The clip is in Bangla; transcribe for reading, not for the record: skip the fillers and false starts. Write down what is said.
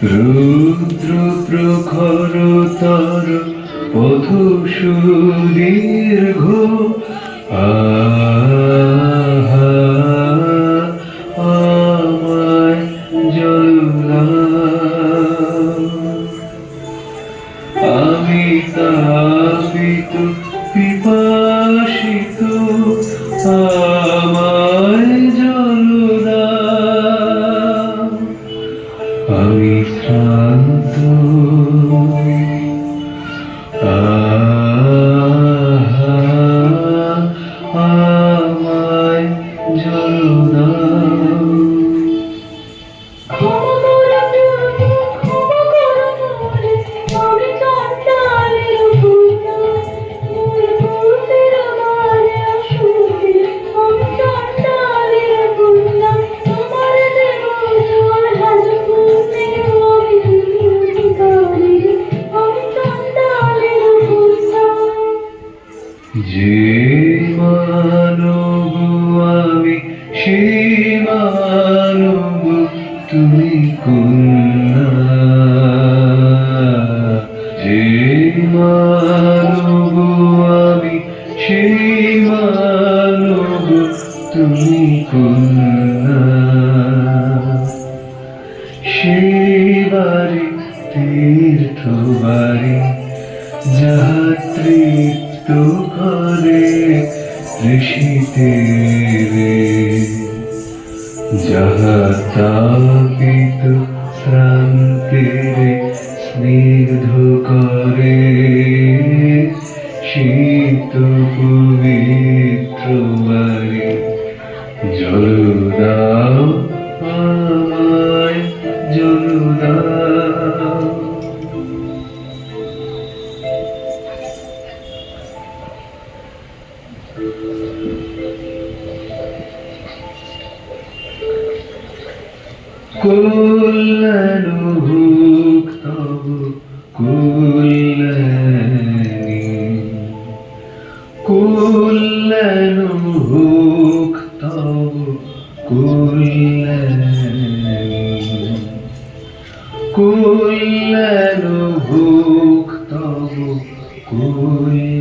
রুদ্র প্রখরতর পথ সুদীর্ঘ আমায় জল আমি তাপিত পিপাসিত আমায় জল আমি শ্রান্ত আমায় জল যে মানব আমি সে মানব তুমি কন্যা যে মানব আমি সে মানব তুমি কন্যা সে বাড়ি তীর্থ বাড়ি যাহা তৃপ্ত করে ঋষিতে যাহা তাপিত শ্রান্তে স্নিগ্ধ করে শীত পবিত্র বাড়ি জল দাও আমায় জল দাও কল্যাণ হোক তব কল্যাণী কল্যাণ হোক তব কল্যাণ